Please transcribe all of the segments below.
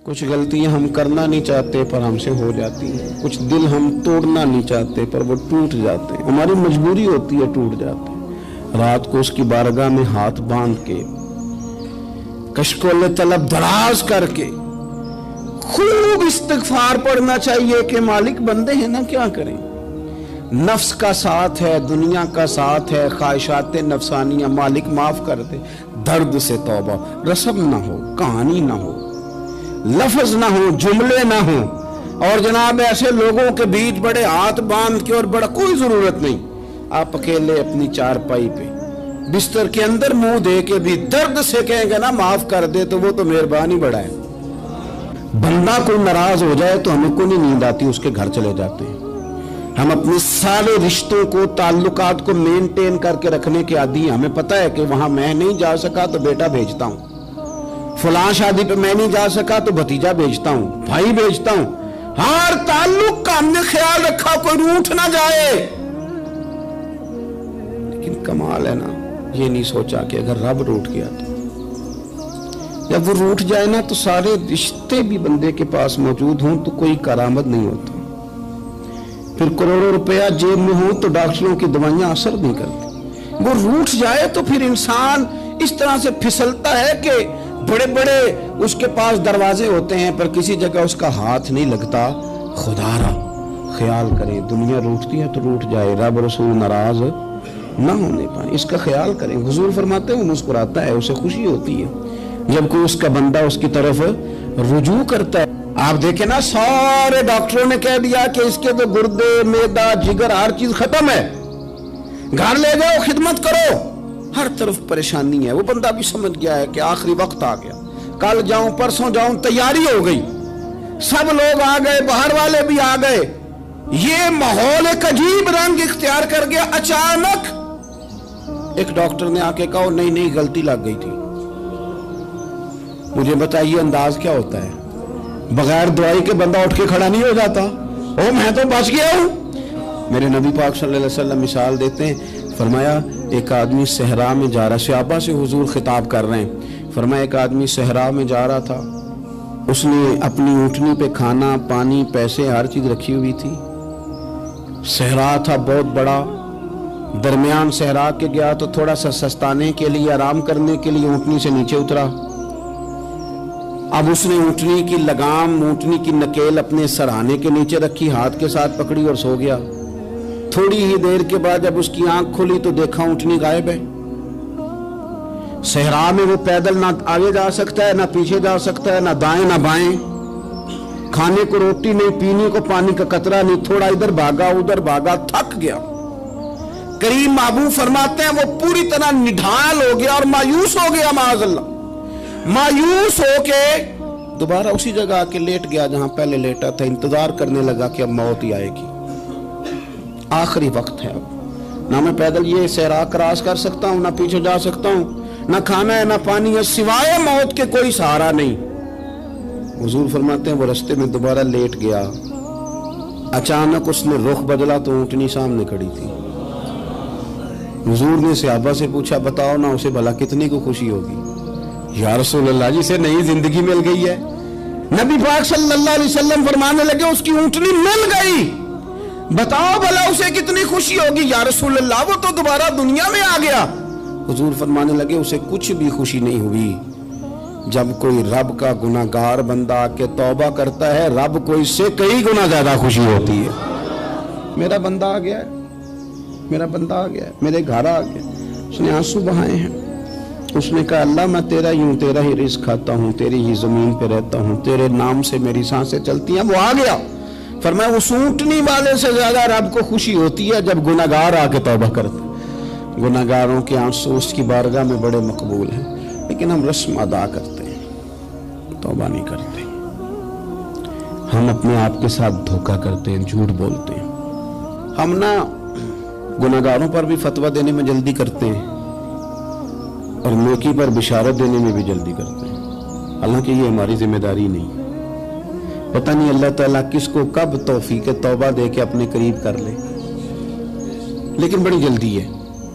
کچھ غلطیاں ہم کرنا نہیں چاہتے پر ہم سے ہو جاتی ہیں، کچھ دل ہم توڑنا نہیں چاہتے پر وہ ٹوٹ جاتے ہیں، ہماری مجبوری ہوتی ہے ٹوٹ جاتے ہیں۔ رات کو اس کی بارگاہ میں ہاتھ باندھ کے کشکول طلب دراز کر کے خوب استغفار پڑھنا چاہیے کہ مالک بندے ہیں نا، کیا کریں، نفس کا ساتھ ہے، دنیا کا ساتھ ہے، خواہشات نفسانیہ، مالک معاف کر دے۔ درد سے توبہ، رسم نہ ہو، کہانی نہ ہو، لفظ نہ ہو، جملے نہ ہو، اور جناب ایسے لوگوں کے بیچ بڑے ہاتھ باندھ کے اور بڑا کوئی ضرورت نہیں، آپ اکیلے اپنی چارپائی پہ بستر کے اندر منہ دے کے بھی درد سے کہیں گے نا معاف کر دے تو وہ تو مہربانی بڑا ہے۔ بندہ کوئی ناراض ہو جائے تو ہمیں کوئی نہیں نیند آتی، اس کے گھر چلے جاتے ہیں۔ ہم اپنے سارے رشتوں کو، تعلقات کو مینٹین کر کے رکھنے کے عادی ہیں، ہمیں پتہ ہے کہ وہاں میں نہیں جا سکا تو بیٹا بھیجتا ہوں، فلاں شادی پہ میں نہیں جا سکا تو بھتیجا بھیجتا ہوں، بھائی بھیجتا ہوں، ہر تعلق کا ہم نے خیال رکھا کوئی روٹھ نہ جائے۔ لیکن کمال ہے نا، یہ نہیں سوچا کہ اگر رب روٹھ گیا تو جب وہ روٹھ جائے نا تو سارے رشتے بھی بندے کے پاس موجود ہوں تو کوئی کرامت نہیں ہوتا، پھر کروڑوں روپیہ جیب میں ہوں تو ڈاکٹروں کی دوائیاں اثر نہیں کرتی۔ وہ روٹھ جائے تو پھر انسان اس طرح سے پھسلتا ہے کہ بڑے بڑے اس کے پاس دروازے ہوتے ہیں پر کسی جگہ اس کا ہاتھ نہیں لگتا۔ خدا را خیال کریں، دنیا روٹتی ہے تو روٹ جائے، رب رسول ناراض نہ ہونے پائیں، اس کا خیال کریں۔ حضور فرماتے ہیں وہ مسکراتا ہے، اسے خوشی ہوتی ہے جب کوئی اس کا بندہ اس کی طرف رجوع کرتا ہے۔ آپ دیکھیں نا، سارے ڈاکٹروں نے کہہ دیا کہ اس کے تو گردے، معدہ، جگر ہر چیز ختم ہے، گھر لے جاؤ، خدمت کرو، ہر طرف پریشانی ہے۔ وہ بندہ بھی سمجھ گیا ہے کہ آخری وقت آ گیا، کل جاؤں پرسوں جاؤں، تیاری ہو گئی، سب لوگ آ گئے، باہر والے بھی آ گئے، یہ ماحول ایک عجیب رنگ اختیار کر گیا۔ اچانک ایک ڈاکٹر نے آ کے کہا نہیں غلطی لگ گئی تھی۔ مجھے بتائیے انداز کیا ہوتا ہے؟ بغیر دوائی کے بندہ اٹھ کے کھڑا نہیں ہو جاتا، او میں تو بچ گیا ہوں۔ میرے نبی پاک صلی اللہ علیہ وسلم مثال دیتے ہیں، فرمایا ایک آدمی صحرا میں جا رہا، صحابہ سے حضور خطاب کر رہے ہیں، فرمایا ایک آدمی صحرا میں جا رہا تھا، اس نے اپنی اونٹنی پہ کھانا، پانی، پیسے، ہر چیز رکھی ہوئی تھی، صحرا تھا بہت بڑا، درمیان صحرا کے گیا تو تھوڑا سا سستانے کے لیے، آرام کرنے کے لیے اونٹنی سے نیچے اترا۔ اب اس نے اونٹنی کی لگام، اونٹنی کی نکیل اپنے سرہانے کے نیچے رکھی، ہاتھ کے ساتھ پکڑی اور سو گیا۔ تھوڑی ہی دیر کے بعد جب اس کی آنکھ کھلی تو دیکھا اونٹنی غائب ہے۔ صحرا میں وہ پیدل نہ آگے جا سکتا ہے، نہ پیچھے جا سکتا ہے، نہ دائیں نہ بائیں، کھانے کو روٹی نہیں، پینے کو پانی کا قطرہ نہیں، تھوڑا ادھر بھاگا ادھر بھاگا، تھک گیا۔ کریم محبوب فرماتے ہیں وہ پوری طرح نڈھال ہو گیا اور مایوس ہو گیا، معاذ اللہ، مایوس ہو کے دوبارہ اسی جگہ آ کے لیٹ گیا جہاں پہلے لیٹا تھا، انتظار کرنے لگا کہ اب موت ہی آئے گی، آخری وقت ہے، اب نہ میں پیدل یہ صحرا کراس کر سکتا ہوں، نہ پیچھے جا سکتا ہوں، نہ کھانا ہے نہ پانی ہے، سوائے موت کے کوئی سہارا نہیں۔ حضور فرماتے ہیں وہ رستے میں دوبارہ لیٹ گیا، اچانک اس نے رخ بدلا تو اونٹنی سامنے کھڑی تھی۔ حضور نے صحابہ سے پوچھا بتاؤ نا اسے بھلا کتنی کو خوشی ہوگی؟ یا رسول اللہ جسے نئی زندگی مل گئی ہے۔ نبی پاک صلی اللہ علیہ وسلم فرمانے لگے اس کی اونٹنی مل گئی، بتاؤ بھلا اسے کتنی خوشی ہوگی؟ یا رسول اللہ وہ تو دوبارہ دنیا میں آ گیا۔ حضور فرمانے لگے اسے کچھ بھی خوشی نہیں ہوئی۔ جب کوئی رب کا گناہگار بندہ آ کے توبہ کرتا ہے، رب کو اس سے کئی گنا زیادہ خوشی ہوتی ہے۔ میرا بندہ آ گیا ہے، میرا بندہ آ گیا ہے، میرے گھر آ گیا، اس نے آنسو بہائے ہیں، اس نے کہا اللہ میں تیرا ہی ہوں، تیرا ہی رزق کھاتا ہوں، تیری ہی زمین پہ رہتا ہوں، تیرے نام سے میری سانسیں چلتی ہیں۔ وہ آ گیا، فرمایا اس اونٹنی والے سے زیادہ رب کو خوشی ہوتی ہے جب گناہگار آ کے توبہ کرتا ہے۔ گناہگاروں کے آنسو اس کی بارگاہ میں بڑے مقبول ہیں، لیکن ہم رسم ادا کرتے ہیں، توبہ نہیں کرتے، ہم اپنے آپ کے ساتھ دھوکہ کرتے ہیں، جھوٹ بولتے ہیں، ہم نہ گناہگاروں پر بھی فتویٰ دینے میں جلدی کرتے ہیں اور نیکی پر بشارت دینے میں بھی جلدی کرتے ہیں، حالانکہ یہ ہماری ذمہ داری نہیں۔ پتہ نہیں اللہ تعالیٰ کس کو کب توفیق توبہ دے کے اپنے قریب کر لے، لیکن بڑی جلدی ہے۔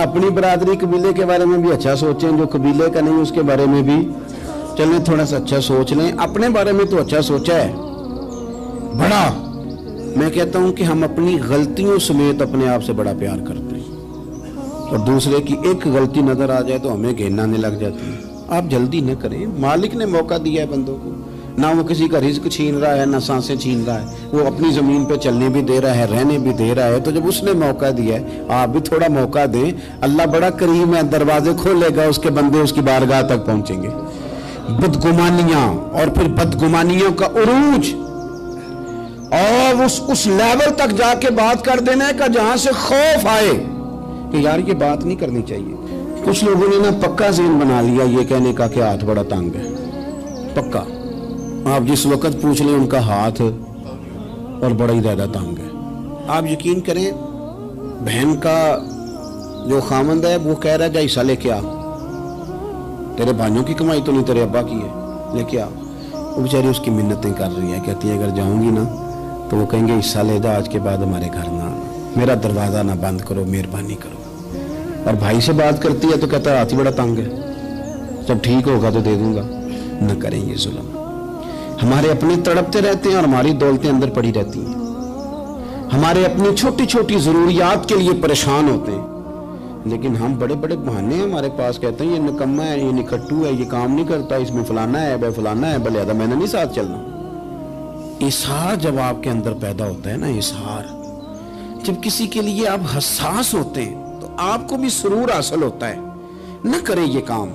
اپنی برادری قبیلے کے بارے میں بھی اچھا سوچیں, جو قبیلے کا نہیں اس کے بارے میں بھی چلیں تھوڑا سا اچھا سوچ لیں. اپنے بارے میں تو اچھا سوچا ہے بڑا. میں کہتا ہوں کہ ہم اپنی غلطیوں سمیت اپنے آپ سے بڑا پیار کرتے ہیں, اور دوسرے کی ایک غلطی نظر آ جائے تو ہمیں گھین آنے لگ جاتی ہے. آپ جلدی نہ کریں, مالک نے موقع دیا ہے بندوں کو, نہ وہ کسی کا رزق چھین رہا ہے نہ سانسیں چھین رہا ہے, وہ اپنی زمین پہ چلنے بھی دے رہا ہے, رہنے بھی دے رہا ہے. تو جب اس نے موقع دیا ہے آپ بھی تھوڑا موقع دیں. اللہ بڑا کریم ہے, دروازے کھولے گا, اس کے بندے اس کی بارگاہ تک پہنچیں گے. بدگمانیاں اور پھر بدگمانیوں کا عروج اور اس لیول تک جا کے بات کر دینا کا جہاں سے خوف آئے کہ یار یہ بات نہیں کرنی چاہیے. کچھ لوگوں نے نا پکا ذہن بنا لیا یہ کہنے کا کہ ہاتھ بڑا تنگ ہے. پکا آپ جس وقت پوچھ لیں ان کا ہاتھ اور بڑا ہی زیادہ تنگ ہے. آپ یقین کریں بہن کا جو خامند ہے وہ کہہ رہا ہے جا حصہ لے کے آ, تیرے بھائیوں کی کمائی تو نہیں تیرے ابا کی ہے, لے کے آ. وہ بیچاری اس کی منتیں کر رہی ہے, کہتی ہے اگر جاؤں گی نا تو وہ کہیں گے حصہ لے جا, آج کے بعد ہمارے گھر نہ آنا, میرا دروازہ نہ بند کرو, مہربانی کرو. اور بھائی سے بات کرتی ہے تو کہتا ہے ہاتھ ہی بڑا تنگ ہے, جب ٹھیک ہوگا تو دے دوں گا. نہ کریں یہ ظلم. ہمارے اپنے تڑپتے رہتے ہیں اور ہماری دولتیں اندر پڑی رہتی ہیں. ہمارے اپنی چھوٹی چھوٹی ضروریات کے لیے پریشان ہوتے ہیں, لیکن ہم بڑے بڑے بہانے ہیں ہمارے پاس, کہتے ہیں یہ نکما ہے, یہ نکھٹو ہے, یہ کام نہیں کرتا, اس میں فلانا ہے, بے فلانا ہے, بلے میں نے نہیں ساتھ چلنا. اظہار جب آپ کے اندر پیدا ہوتا ہے نا, اظہار جب کسی کے لیے آپ حساس ہوتے ہیں تو آپ کو بھی سرور حاصل ہوتا ہے. نہ کریں یہ کام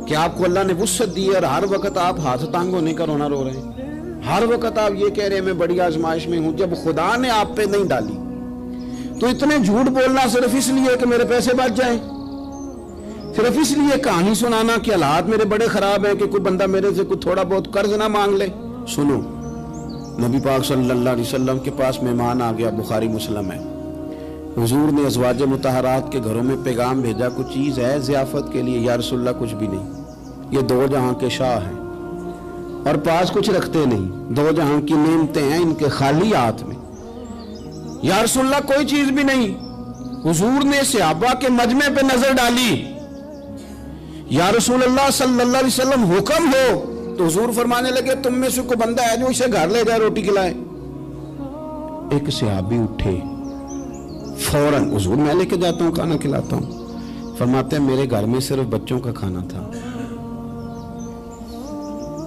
کہ آپ کو اللہ نے وسعت دی ہے اور ہر وقت آپ ہاتھ تانگ ہونے کا رونا رو رہے ہیں, ہر وقت آپ یہ کہہ رہے ہیں میں بڑی آزمائش میں ہوں, جب خدا نے آپ پہ نہیں ڈالی. تو اتنے جھوٹ بولنا صرف اس لیے کہ میرے پیسے بچ جائیں, صرف اس لیے کہانی سنانا کہ حالات میرے بڑے خراب ہیں کہ کوئی بندہ میرے سے کوئی تھوڑا بہت قرض نہ مانگ لے. سنو, نبی پاک صلی اللہ علیہ وسلم کے پاس مہمان آ گیا, بخاری مسلم ہے. حضور نے ازواج مطہرات کے گھروں میں پیغام بھیجا, کچھ چیز ہے ضیافت کے لیے؟ یا رسول اللہ کچھ بھی نہیں, یہ دو جہاں کے شاہ ہیں اور پاس کچھ رکھتے نہیں, دو جہاں کی نعمتیں ہیں ان کے خالی ہاتھ میں. یا رسول اللہ کوئی چیز بھی نہیں. حضور نے صحابہ کے مجمع پہ نظر ڈالی, یا رسول اللہ صلی اللہ علیہ وسلم حکم ہو. تو حضور فرمانے لگے تم میں سے کوئی بندہ ہے جو اسے گھر لے جائے روٹی کھلائے. ایک صحابی اٹھے فوراً, حضور میں لے کے جاتا ہوں کھانا کھلاتا ہوں. فرماتے ہیں میرے گھر میں صرف بچوں کا کھانا تھا,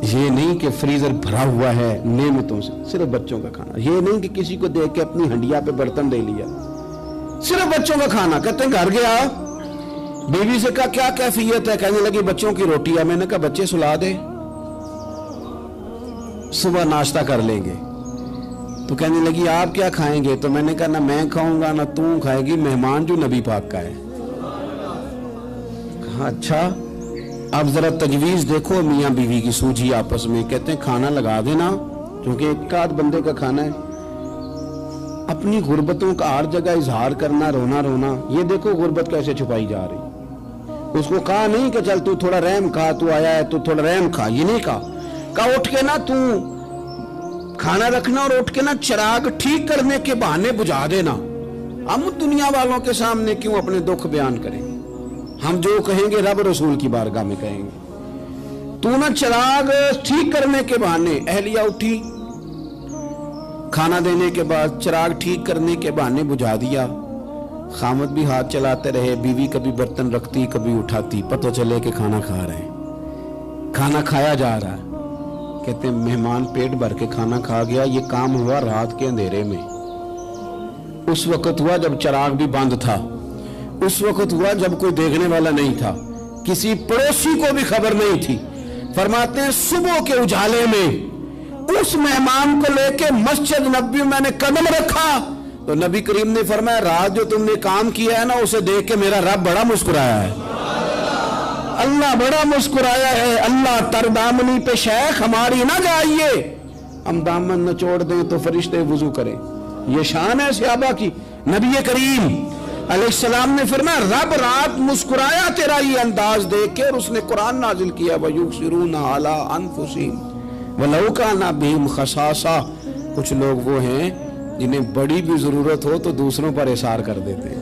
یہ نہیں کہ فریزر بھرا ہوا ہے نعمتوں سے, صرف بچوں کا کھانا. یہ نہیں کہ کسی کو دیکھ کے اپنی ہنڈیا پہ برتن دے لیا, صرف بچوں کا کھانا. کہتے ہیں گھر گیا, بیوی سے کہا کیا کیفیت ہے؟ کہنے لگی بچوں کی روٹی ہے. میں نے کہا بچے سلا دے, صبح ناشتہ کر لیں گے. تو کہنے لگی آپ کیا کھائیں گے؟ تو میں نے کہا نہ میں کھاؤں گا نہ تم کھائے گی, مہمان جو نبی پاک کا ہے. کہا اچھا اب ذرا تجویز دیکھو میاں بیوی کی سوجھی آپس میں. کہتے ہیں کھانا لگا دینا کیونکہ ایک آدھ بندے کا کھانا ہے. اپنی غربتوں کا ہر جگہ اظہار کرنا, رونا رونا. یہ دیکھو غربت کیسے چھپائی جا رہی. اس کو کہا نہیں کہ چل تو تھوڑا رحم کھا, تو آیا ہے تو تھوڑا رحم کھا, یہ نہیں کہا. کہا اٹھ کے نا تو کھانا رکھنا اور اٹھ کے نا چراغ ٹھیک کرنے کے بہانے بجھا دینا. ہم دنیا والوں کے سامنے کیوں اپنے دکھ بیان کریں؟ ہم جو کہیں گے رب رسول کی بارگاہ میں کہیں گے. تو نا چراغ ٹھیک کرنے کے بہانے. اہلیہ اٹھی, کھانا دینے کے بعد چراغ ٹھیک کرنے کے بہانے بجھا دیا. خامد بھی ہاتھ چلاتے رہے, بیوی کبھی برتن رکھتی کبھی اٹھاتی, پتہ چلے کہ کھانا کھا رہے ہیں, کھانا کھایا جا رہا ہے. کہتے ہیں مہمان پیٹ بھر کے کھانا کھا گیا. یہ کام ہوا رات کے اندھیرے میں, اس وقت ہوا جب چراغ بھی بند تھا, اس وقت ہوا جب کوئی دیکھنے والا نہیں تھا, کسی پڑوسی کو بھی خبر نہیں تھی. فرماتے ہیں صبح کے اجالے میں اس مہمان کو لے کے مسجد نبوی میں نے قدم رکھا تو نبی کریم نے فرمایا رات جو تم نے کام کیا ہے نا اسے دیکھ کے میرا رب بڑا مسکرایا ہے, اللہ بڑا مسکرایا ہے. اللہ تردامنی پہ شیخ ہماری نہ جائیے, ہم دامن نہ چھوڑ دیں تو فرشتے وضو کریں. یہ شان ہے صحابہ کی. نبی کریم علیہ السلام نے فرمایا رب رات مسکرایا تیرا یہ انداز دیکھ کے, اور اس نے قرآن نازل کیا وَيُبْصِرُونَ عَلَىٰ أَنفُسِهِمْ وَلَوْ كَانَ بِهِمْ خَصَاصَةٌ. کچھ لوگ وہ ہیں جنہیں بڑی بھی ضرورت ہو تو دوسروں پر اثار کر دیتے ہیں.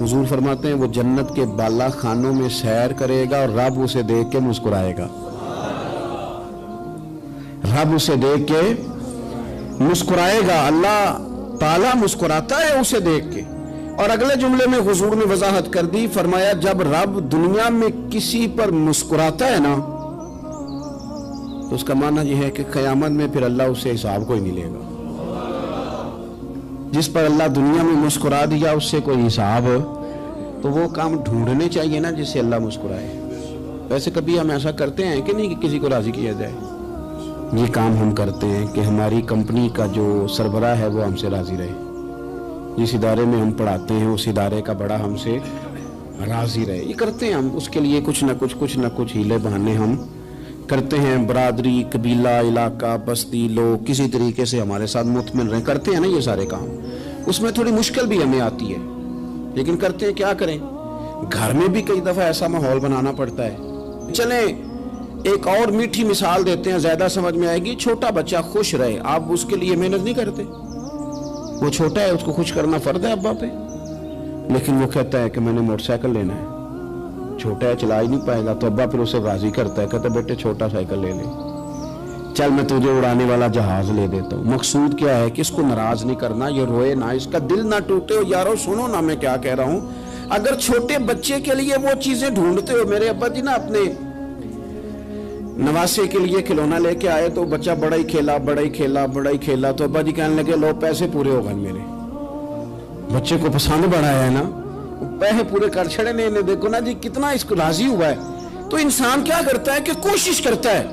حضور فرماتے ہیں وہ جنت کے بالا خانوں میں سیر کرے گا اور رب اسے دیکھ کے مسکرائے گا، رب اسے دیکھ کے مسکرائے گا، اللہ تعالیٰ مسکراتا ہے اسے دیکھ کے۔ اور اگلے جملے میں حضور نے وضاحت کر دی، فرمایا جب رب دنیا میں کسی پر مسکراتا ہے نا تو اس کا معنی یہ ہے کہ قیامت میں پھر اللہ اسے حساب کوئی نہیں لے گا۔ جس پر اللہ دنیا میں مسکرا دیا اس سے کوئی حساب، تو وہ کام ڈھونڈنے چاہیے نا جس سے اللہ مسکرائے۔ ویسے کبھی ہم ایسا کرتے ہیں کہ نہیں کہ کسی کو راضی کیا جائے؟ یہ کام ہم کرتے ہیں کہ ہماری کمپنی کا جو سربراہ ہے وہ ہم سے راضی رہے، جس ادارے میں ہم پڑھاتے ہیں اس ادارے کا بڑا ہم سے راضی رہے۔ یہ کرتے ہیں ہم، اس کے لیے کچھ نہ کچھ ہیلے بہانے ہم کرتے ہیں۔ برادری، قبیلہ، علاقہ، بستی، لوگ کسی طریقے سے ہمارے ساتھ مطمئن رہیں، کرتے ہیں نا یہ سارے کام۔ اس میں تھوڑی مشکل بھی ہمیں آتی ہے لیکن کرتے ہیں، کیا کریں۔ گھر میں بھی کئی دفعہ ایسا ماحول بنانا پڑتا ہے۔ چلیں ایک اور میٹھی مثال دیتے ہیں، زیادہ سمجھ میں آئے گی۔ چھوٹا بچہ خوش رہے، آپ اس کے لیے محنت نہیں کرتے؟ وہ چھوٹا ہے، اس کو خوش کرنا فرض ہے ابا پہ، لیکن وہ کہتا ہے کہ میں نے موٹر سائیکل لینا ہے۔ چھوٹا ہے، چلا ہی نہیں پائے گا، تو ابا پھر اسے راضی کرتا ہے، کہتا ہے بیٹے چھوٹا سائیکل لے لے، چل میں تجھے اڑانے والا جہاز لے دیتا ہوں۔ مقصود کیا ہے کہ اس کو ناراض نہیں کرنا، یہ روئے نہ، اس کا دل نہ ٹوٹے۔ یارو سنو نا میں کیا کہہ رہا ہوں، اگر چھوٹے بچے کے لیے وہ چیزیں ڈھونڈتے ہو، میرے ابا جی نا اپنے نواسے کے لیے کھلونا لے کے آئے تو بچہ بڑا ہی کھیلا تو ابا جی کہنے لگے لو پیسے پورے ہو گئے میرے۔ بچے کو پسند بڑا ہے نا، پیسے پورے کر چھڑے نے، دیکھو نا جی کتنا اس کو راضی ہوا ہے۔ تو انسان کیا کرتا ہے کہ کوشش کرتا ہے،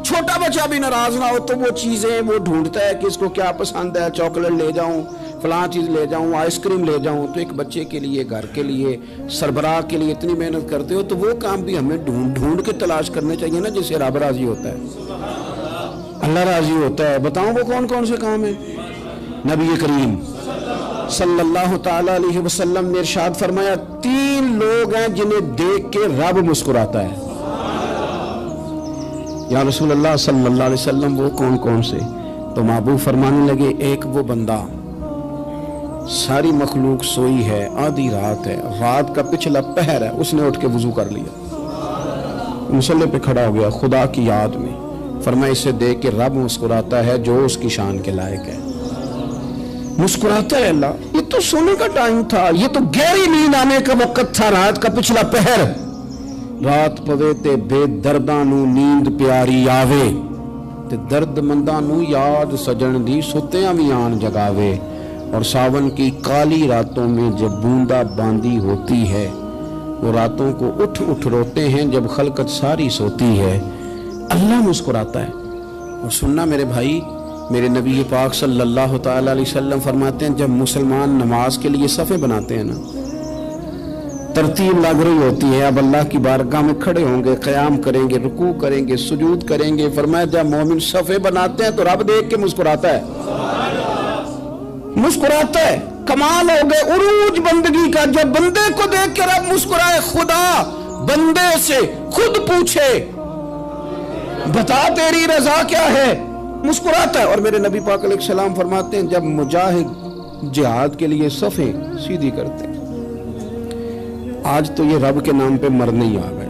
چھوٹا بچہ بھی ناراض نہ ہو تو وہ چیزیں وہ ڈھونڈتا ہے کہ اس کو کیا پسند ہے، چاکلیٹ لے جاؤں، فلاں چیز لے جاؤں، آئس کریم لے جاؤں۔ تو ایک بچے کے لیے، گھر کے لیے، سربراہ کے لیے اتنی محنت کرتے ہو تو وہ کام بھی ہمیں ڈھونڈ کے تلاش کرنے چاہیے نا جس سے رب راضی ہوتا ہے، اللہ راضی ہوتا ہے۔ بتاؤں وہ کون کون سے کام ہیں؟ نبی کریم صلی اللہ تعالی علیہ وسلم نے ارشاد فرمایا 3 لوگ ہیں جنہیں دیکھ کے رب مسکراتا ہے۔ یا رسول اللہ صلی اللہ علیہ وسلم وہ کون کون سے؟ تو محبوب فرمانے لگے ایک وہ بندہ ساری مخلوق سوئی ہے، آدھی رات ہے، رات کا پچھلا پہر ہے، اس نے اٹھ کے وضو کر لیا، مصلی پہ کھڑا ہو گیا خدا کی یاد میں، فرمایا اسے دیکھ کے رب مسکراتا ہے جو اس کی شان کے لائق ہے۔ مسکراتا ہے اللہ۔ یہ تو سونے کا ٹائم تھا، یہ تو گہری نیند آنے کا وقت تھا، رات کا پچھلا پہر۔ رات پوے تے بے درداں نو نیند پیاری آوے، تے درد منداں نو یاد سجن دی ستیاں وی آن جگاوے۔ اور ساون کی کالی راتوں میں جب بوندا باندی ہوتی ہے، وہ راتوں کو اٹھ روتے ہیں جب خلقت ساری سوتی ہے، اللہ مسکراتا ہے۔ اور سننا میرے بھائی، میرے نبی پاک صلی اللہ تعالی علیہ وسلم فرماتے ہیں جب مسلمان نماز کے لیے صفیں بناتے ہیں نا، ترتیب لگ رہی ہوتی ہے، اب اللہ کی بارگاہ میں کھڑے ہوں گے، قیام کریں گے، رکوع کریں گے، سجود کریں گے، فرمایا جب مومن صفیں بناتے ہیں تو رب دیکھ کے مسکراتا ہے، مسکراتا ہے۔ کمال ہو گئے عروج بندگی کا، جب بندے کو دیکھ کے رب مسکرائے، خدا بندے سے خود پوچھے بتا تیری رضا کیا ہے، مسکراتا ہے۔ اور میرے نبی پاک علیہ السلام فرماتے ہیں جب مجاہد جہاد کے لیے صفیں سیدھی کرتے ہیں، آج تو یہ رب کے نام پہ مرنے ہی آ گئے،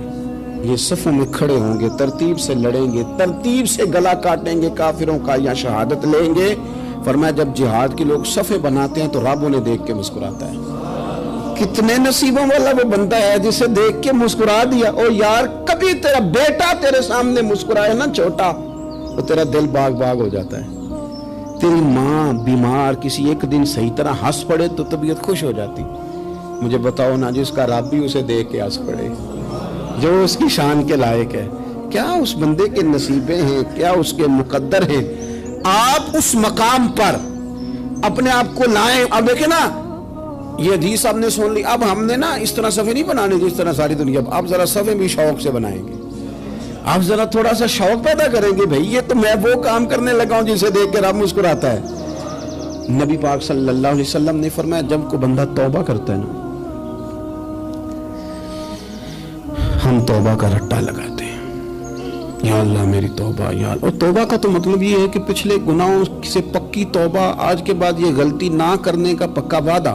یہ صفوں میں کھڑے ہوں گے، ترتیب سے لڑیں گے، ترتیب سے گلا کاٹیں گے کافروں کا یا شہادت لیں گے۔ فرمایا جب جہاد کے لوگ صفیں بناتے ہیں تو رب انہیں دیکھ کے مسکراتا ہے۔ کتنے نصیبوں والا وہ بندہ ہے جسے دیکھ کے مسکرا دیا۔ او یار کبھی تیرا بیٹا تیرے سامنے مسکرائے نا چھوٹا، تو تیرا دل باغ باغ ہو جاتا ہے۔ تیری ماں بیمار کسی ایک دن صحیح طرح ہنس پڑے تو طبیعت خوش ہو جاتی۔ مجھے بتاؤ نا جس کا رب بھی اسے دیکھ کے ہنس پڑے، جو اس کی شان کے لائق ہے، کیا اس بندے کے نصیبیں ہیں، کیا اس کے مقدر ہیں۔ آپ اس مقام پر اپنے آپ کو لائیں۔ اب دیکھیں نا یہ حدیث آپ نے سن لی، اب ہم نے نا اس طرح صفیں نہیں بنانے جس طرح ساری دنیا، آپ ذرا صفیں بھی شوق سے بنائیں گے، آپ ذرا تھوڑا سا شوق پیدا کریں گے، بھئی یہ تو میں وہ کام کرنے لگا ہوں جسے دیکھ کے رب مسکراتا ہے۔ نبی پاک صلی اللہ علیہ وسلم نے فرمایا جب کوئی بندہ توبہ کرتا ہے نا، ہم توبہ کا رٹا لگاتے ہیں، یا اللہ میری توبہ یا اللہ۔ اور توبہ کا تو مطلب یہ ہے کہ پچھلے گناہوں سے پکی توبہ، آج کے بعد یہ غلطی نہ کرنے کا پکا وعدہ۔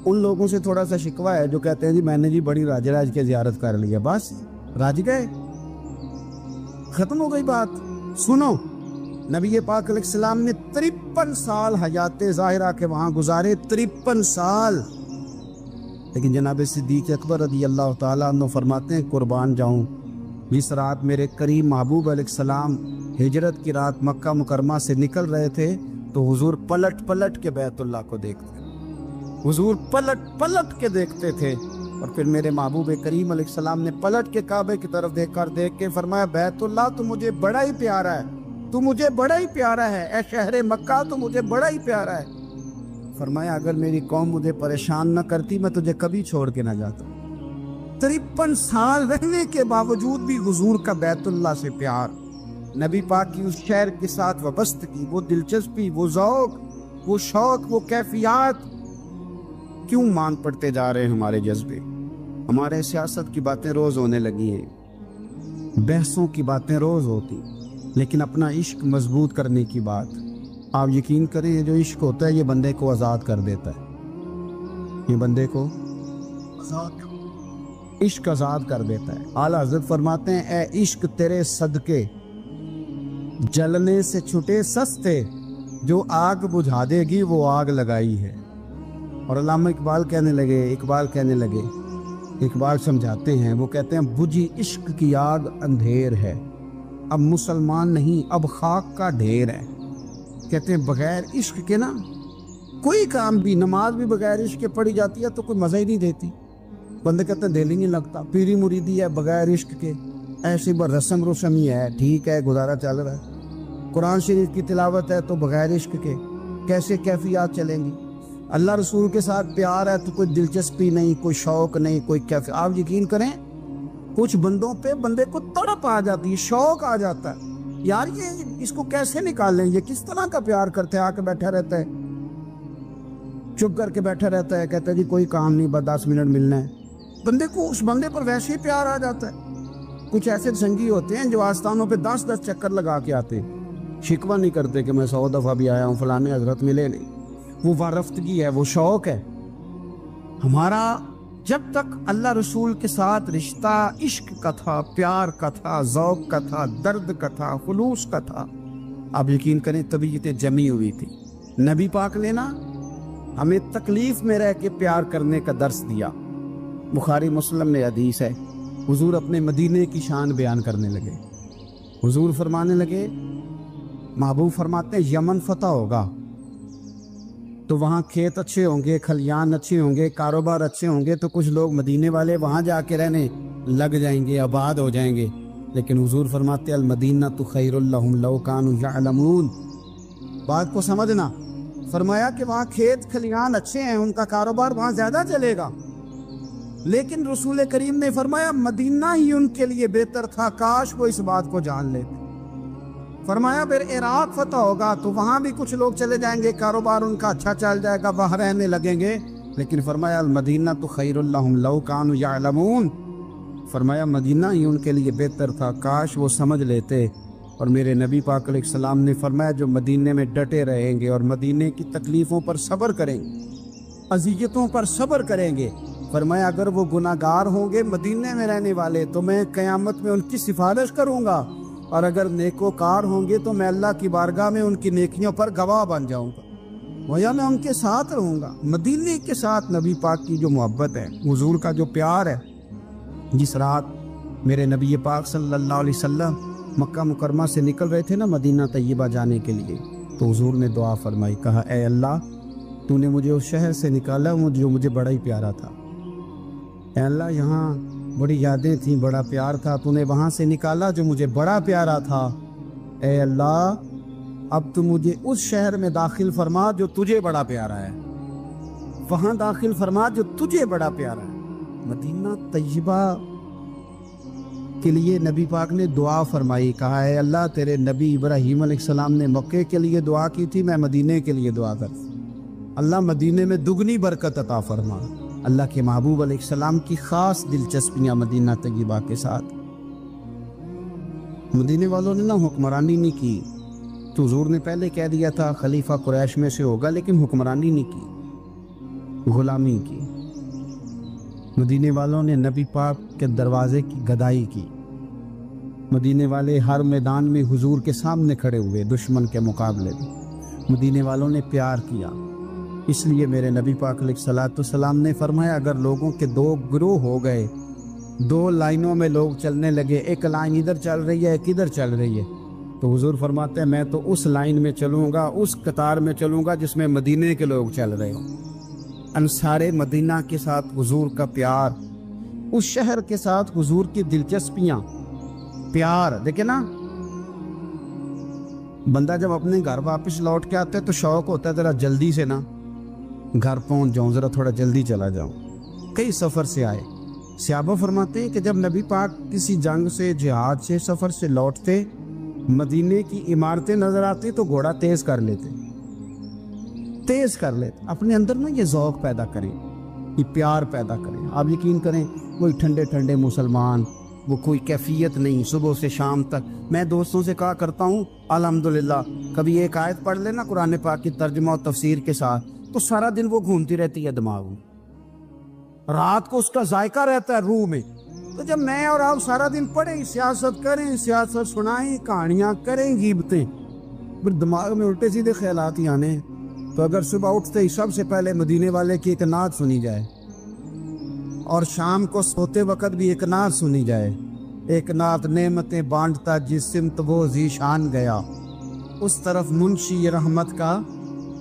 ان لوگوں سے تھوڑا سا شکوہ ہے جو کہتے ہیں جی میں نے جی بڑی راج راج کے زیارت کر لی ہے، بس راج گئے، ختم ہو گئی بات۔ سنو، نبی پاک علیہ السلام نے 53 سال حیات ظاہرہ کے وہاں گزارے، 53 سال، لیکن جناب صدیق اکبر رضی اللہ تعالیٰ عنہ فرماتے ہیں قربان جاؤں، جس رات میرے کریم محبوب علیہ السلام ہجرت کی رات مکہ مکرمہ سے نکل رہے تھے تو حضور پلٹ پلٹ کے بیت اللہ کو دیکھتے، حضور پلٹ پلٹ کے دیکھتے تھے، اور پھر میرے محبوب کریم علیہ السلام نے پلٹ کے کعبے کی طرف دیکھ کے فرمایا بیت اللہ تو مجھے بڑا ہی پیارا ہے، تو مجھے بڑا ہی پیارا ہے، اے شہر مکہ تو مجھے بڑا ہی پیارا ہے۔ فرمایا اگر میری قوم مجھے پریشان نہ کرتی میں تجھے کبھی چھوڑ کے نہ جاتا۔ 53 سال رہنے کے باوجود بھی حضور کا بیت اللہ سے پیار، نبی پاک کی اس شہر کے ساتھ وابستگی، وہ دلچسپی، وہ ذوق، وہ شوق، وہ کیفیات، کیوں مان پڑتے جا رہے ہیں ہمارے جذبے؟ ہمارے سیاست کی باتیں روز ہونے لگی ہیں، بحثوں کی باتیں روز ہوتی، لیکن اپنا عشق مضبوط کرنے کی بات، آپ یقین کریں یہ جو عشق ہوتا ہے یہ بندے کو آزاد کر دیتا ہے، یہ بندے کو عشق آزاد کر دیتا ہے۔ اعلیٰ حضرت فرماتے ہیں اے عشق تیرے صدقے جلنے سے چھٹے سستے، جو آگ بجھا دے گی وہ آگ لگائی ہے۔ اور علامہ اقبال کہنے لگے، اقبال سمجھاتے ہیں، وہ کہتے ہیں بجھی عشق کی آگ اندھیر ہے، اب مسلمان نہیں اب خاک کا ڈھیر ہے۔ کہتے ہیں بغیر عشق کے نا کوئی کام بھی، نماز بھی بغیر عشق کے پڑھی جاتی ہے تو کوئی مزہ ہی نہیں دیتی، بندے کہتے ہیں دل ہی نہیں لگتا، پیری مریدی ہے بغیر عشق کے ایسی رسم ہی ہے، ٹھیک ہے گزارا چل رہا ہے، قرآن شریف کی تلاوت ہے تو بغیر عشق کے کیسے کیفیات چلیں گی؟ اللہ رسول کے ساتھ پیار ہے تو کوئی دلچسپی نہیں، کوئی شوق نہیں، کوئی کیفیت۔ آپ یقین کریں کچھ بندوں پہ بندے کو تڑپ آ جاتی ہے، شوق آ جاتا ہے، یار یہ اس کو کیسے نکالیں، یہ کس طرح کا پیار کرتے ہیں، آ کے بیٹھا رہتا ہے، چپ کر کے بیٹھا رہتا ہے، کہتا ہے جی کوئی کام نہیں بس 10 منٹ ملنا ہے، بندے کو اس بندے پر ویسے ہی پیار آ جاتا ہے۔ کچھ ایسے سنگی ہوتے ہیں جو آستانوں پہ 10 چکر لگا کے آتے، شکوہ نہیں کرتے کہ میں 100 دفعہ بھی آیا ہوں فلانے حضرت ملے نہیں، وہ وارفتگی ہے، وہ شوق ہے ہمارا۔ جب تک اللہ رسول کے ساتھ رشتہ عشق کا تھا، پیار کا تھا، ذوق کا تھا، درد کا تھا، خلوص کا تھا، آپ یقین کریں طبیعتیں جمی ہوئی تھی۔ نبی پاک نے نا ہمیں تکلیف میں رہ کے پیار کرنے کا درس دیا۔ بخاری مسلم میں حدیث ہے، حضور اپنے مدینے کی شان بیان کرنے لگے، حضور فرمانے لگے، محبوب فرماتے ہیں یمن فتح ہوگا تو وہاں کھیت اچھے ہوں گے، کھلیان اچھے ہوں گے، کاروبار اچھے ہوں گے، تو کچھ لوگ مدینے والے وہاں جا کے رہنے لگ جائیں گے، آباد ہو جائیں گے، لیکن حضور فرماتے المدینہ تو خیر لہم لو کانوا یعلمون۔ بات کو سمجھنا، فرمایا کہ وہاں کھیت کھلیان اچھے ہیں، ان کا کاروبار وہاں زیادہ چلے گا، لیکن رسول کریم نے فرمایا مدینہ ہی ان کے لیے بہتر تھا، کاش وہ اس بات کو جان لیتے۔ فرمایا پھر عراق فتح ہوگا تو وہاں بھی کچھ لوگ چلے جائیں گے، کاروبار ان کا اچھا چل جائے گا، وہاں رہنے لگیں گے، لیکن فرمایا المدینہ تو خیر لہم لو کانوا یعلمون، فرمایا مدینہ ہی ان کے لیے بہتر تھا، کاش وہ سمجھ لیتے۔ اور میرے نبی پاک علیہ السلام نے فرمایا جو مدینے میں ڈٹے رہیں گے اور مدینے کی تکلیفوں پر صبر کریں گے، اذیتوں پر صبر کریں گے، فرمایا اگر وہ گناہ گار ہوں گے مدینے میں رہنے والے تو میں قیامت میں ان کی سفارش کروں گا، اور اگر نیکوکار ہوں گے تو میں اللہ کی بارگاہ میں ان کی نیکیوں پر گواہ بن جاؤں گا، گویا میں ان کے ساتھ رہوں گا۔ مدینے کے ساتھ نبی پاک کی جو محبت ہے، حضور کا جو پیار ہے، جس رات میرے نبی پاک صلی اللہ علیہ وسلم مکہ مکرمہ سے نکل رہے تھے نا مدینہ طیبہ جانے کے لیے، تو حضور نے دعا فرمائی، کہا اے اللہ تو نے مجھے اس شہر سے نکالا جو مجھے بڑا ہی پیارا تھا، اے اللہ یہاں بڑی یادیں تھیں، بڑا پیار تھا، تو نے وہاں سے نکالا جو مجھے بڑا پیارا تھا، اے اللہ اب تو مجھے اس شہر میں داخل فرما جو تجھے بڑا پیارا ہے، وہاں داخل فرما جو تجھے بڑا پیارا ہے۔ مدینہ طیبہ کے لیے نبی پاک نے دعا فرمائی، کہا اے اللہ تیرے نبی ابراہیم علیہ السلام نے مکے کے لیے دعا کی تھی، میں مدینے کے لیے دعا کر، اللہ مدینے میں دگنی برکت عطا فرما۔ اللہ کے محبوب علیہ السلام کی خاص دلچسپیاں مدینہ طیبہ کے ساتھ، مدینے والوں نے نہ حکمرانی نہیں کی، تو حضور نے پہلے کہہ دیا تھا خلیفہ قریش میں سے ہوگا، لیکن حکمرانی نہیں کی، غلامی کی، مدینے والوں نے نبی پاک کے دروازے کی گدائی کی، مدینے والے ہر میدان میں حضور کے سامنے کھڑے ہوئے دشمن کے مقابلے میں، مدینے والوں نے پیار کیا۔ اس لیے میرے نبی پاک علیہ الصلوۃ والسلام نے فرمایا اگر لوگوں کے دو گروہ ہو گئے، دو لائنوں میں لوگ چلنے لگے، ایک لائن ادھر چل رہی ہے ایک ادھر چل رہی ہے، تو حضور فرماتے ہیں میں تو اس لائن میں چلوں گا، اس قطار میں چلوں گا جس میں مدینے کے لوگ چل رہے ہوں۔ انصار مدینہ کے ساتھ حضور کا پیار، اس شہر کے ساتھ حضور کی دلچسپیاں، پیار دیکھیں نا، بندہ جب اپنے گھر واپس لوٹ کے آتا ہے تو شوق ہوتا ہے ذرا جلدی سے نا گھر پہنچ جاؤں، ذرا تھوڑا جلدی چلا جاؤں۔ کئی سفر سے آئے، صحابہ فرماتے ہیں کہ جب نبی پاک کسی جنگ سے، جہاد سے، سفر سے لوٹتے، مدینے کی عمارتیں نظر آتی تو گھوڑا تیز کر لیتے، اپنے اندر نا یہ ذوق پیدا کریں، یہ پیار پیدا کریں۔ آپ یقین کریں کوئی ٹھنڈے ٹھنڈے مسلمان، وہ کوئی کیفیت نہیں، صبح سے شام تک میں دوستوں سے کہا کرتا ہوں الحمدللہ کبھی ایک آیت پڑھ لینا قرآن پاک کی ترجمہ و تفسیر کے ساتھ تو سارا دن وہ گھومتی رہتی ہے دماغ میں، رات کو اس کا ذائقہ رہتا ہے روح میں۔ تو جب میں اور آپ سارا دن پڑھیں، سیاست کریں، سیاست سنائیں، کہانیاں کریں، غیبتیں، پھر دماغ میں الٹے سیدھے خیالات ہی آنے ہیں۔ تو اگر صبح اٹھتے ہی سب سے پہلے مدینے والے کی ایک نعت سنی جائے اور شام کو سوتے وقت بھی ایک نعت سنی جائے، ایک نعت نعمتیں بانٹتا جس سمت وہ ذیشان گیا، اس طرف منشی رحمت کا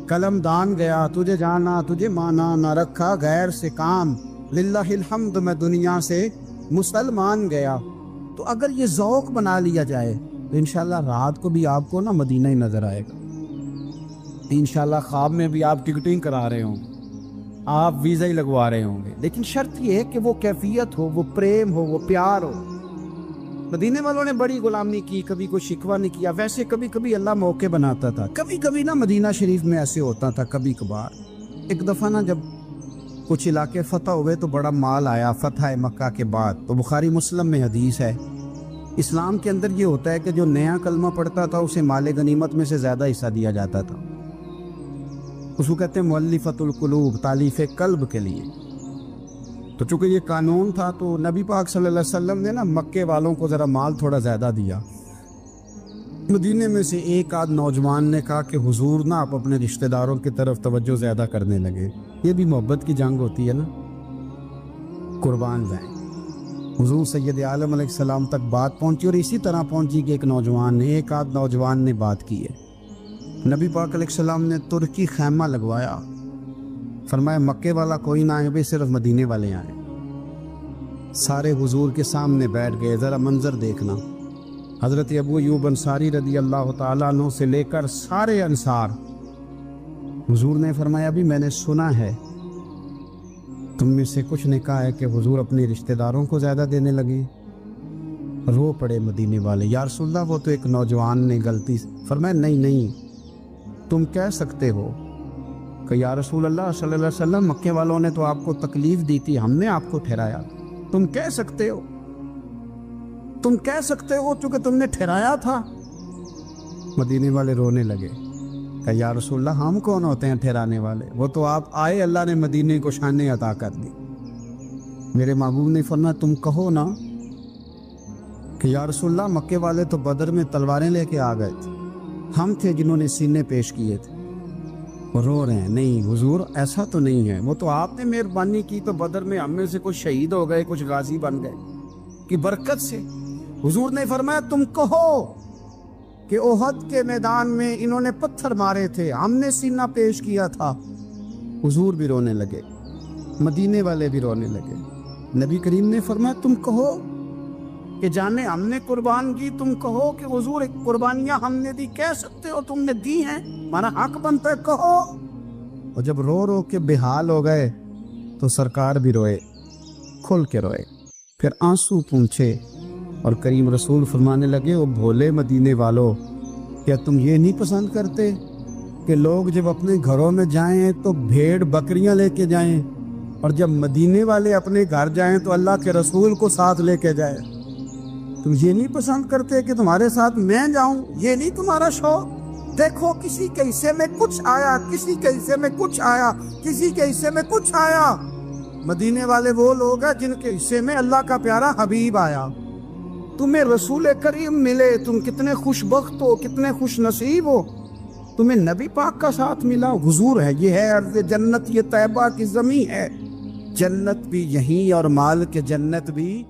قلم دان گیا، تجھے جانا تجھے مانا نہ رکھا غیر سے کام، للہ الحمد میں دنیا سے مسلمان گیا۔ تو اگر یہ ذوق بنا لیا جائے تو انشاءاللہ رات کو بھی آپ کو نا مدینہ ہی نظر آئے گا، انشاءاللہ خواب میں بھی آپ ٹکٹنگ کرا رہے ہوں، آپ ویزا ہی لگوا رہے ہوں گے، لیکن شرط یہ ہے کہ وہ کیفیت ہو، وہ پریم ہو، وہ پیار ہو۔ مدینے والوں نے بڑی غلامی کی، کبھی کوئی شکوہ نہیں کیا، ویسے کبھی کبھی اللہ موقع بناتا تھا، کبھی کبھی نا مدینہ شریف میں ایسے ہوتا تھا کبھی کبھار۔ ایک دفعہ نا جب کچھ علاقے فتح ہوئے تو بڑا مال آیا فتح مکہ کے بعد، تو بخاری مسلم میں حدیث ہے، اسلام کے اندر یہ ہوتا ہے کہ جو نیا کلمہ پڑھتا تھا اسے مال غنیمت میں سے زیادہ حصہ دیا جاتا تھا، اس کو کہتے ہیں مؤلفۃ القلوب، تالیف قلب کے لیے۔ تو چونکہ یہ قانون تھا تو نبی پاک صلی اللہ علیہ وسلم نے نا مکے والوں کو ذرا مال تھوڑا زیادہ دیا۔ مدینے میں سے ایک آدھ نوجوان نے کہا کہ حضور نا آپ اپنے رشتہ داروں کی طرف توجہ زیادہ کرنے لگے، یہ بھی محبت کی جنگ ہوتی ہے نا، قربان جائیں۔ حضور سید عالم علیہ السلام تک بات پہنچی اور اسی طرح پہنچی کہ ایک آدھ نوجوان نے بات کی ہے۔ نبی پاک علیہ السلام نے ترکی خیمہ لگوایا، فرمایا مکے والا کوئی نہ آئے، صرف مدینے والے آئیں۔ سارے حضور کے سامنے بیٹھ گئے، ذرا منظر دیکھنا، حضرت ابو ایوب انصاری رضی اللہ تعالیٰ عنہ سے لے کر سارے انصار۔ حضور نے فرمایا ابھی میں نے سنا ہے تم میں سے کچھ نے کہا ہے کہ حضور اپنے رشتہ داروں کو زیادہ دینے لگے۔ رو پڑے مدینے والے، یا رسول اللہ وہ تو ایک نوجوان نے غلطی۔ فرمایا نہیں تم کہہ سکتے ہو کہ یا رسول اللہ صلی اللہ علیہ وسلم مکے والوں نے تو آپ کو تکلیف دی تھی، ہم نے آپ کو ٹھہرایا، تم کہہ سکتے ہو چونکہ تم نے ٹھہرایا تھا۔ مدینے والے رونے لگے کہ یا رسول اللہ ہم کون ہوتے ہیں ٹھہرانے والے، وہ تو آپ آئے، اللہ نے مدینے کو شانیں عطا کر دی۔ میرے محبوب نے فرمایا تم کہو نا کہ یا رسول اللہ مکے والے تو بدر میں تلواریں لے کے آ گئے تھے، ہم تھے جنہوں نے سینے پیش کیے تھے۔ وہ رو رہے ہیں، نہیں حضور ایسا تو نہیں ہے، وہ تو آپ نے مہربانی کی تو بدر میں ہم میں سے کچھ شہید ہو گئے، کچھ غازی بن گئے کی برکت سے۔ حضور نے فرمایا تم کہو کہ احد کے میدان میں انہوں نے پتھر مارے تھے، ہم نے سینہ پیش کیا تھا۔ حضور بھی رونے لگے، مدینے والے بھی رونے لگے۔ نبی کریم نے فرمایا تم کہو کہ جانے ہم نے قربان کی، تم کہو کہ حضور ایک قربانیاں ہم نے دی، کہہ سکتے ہو تم نے دی ہیں، ہمارا حق بنتا ہے کہو۔ اور جب رو رو کے بے حال ہو گئے تو سرکار بھی روئے، کھل کے روئے، پھر آنسو پونچھے اور کریم رسول فرمانے لگے او بھولے مدینے والو، کیا تم یہ نہیں پسند کرتے کہ لوگ جب اپنے گھروں میں جائیں تو بھیڑ بکریاں لے کے جائیں، اور جب مدینے والے اپنے گھر جائیں تو اللہ کے رسول کو ساتھ لے کے جائیں؟ تم یہ نہیں پسند کرتے کہ تمہارے ساتھ میں جاؤں؟ یہ نہیں تمہارا شوق دیکھو کسی کے حصے میں کچھ آیا، کسی کے حصے میں کچھ آیا، کسی کے حصے میں کچھ آیا۔ مدینے والے وہ لوگ ہیں جن کے حصے میں اللہ کا پیارا حبیب آیا۔ تمہیں رسول کریم ملے، تم کتنے خوش بخت ہو، کتنے خوش نصیب ہو، تمہیں نبی پاک کا ساتھ ملا۔ حضور ہے، یہ ہے ارض جنت، یہ طیبہ کی زمین ہے، جنت بھی یہیں اور مال کے جنت بھی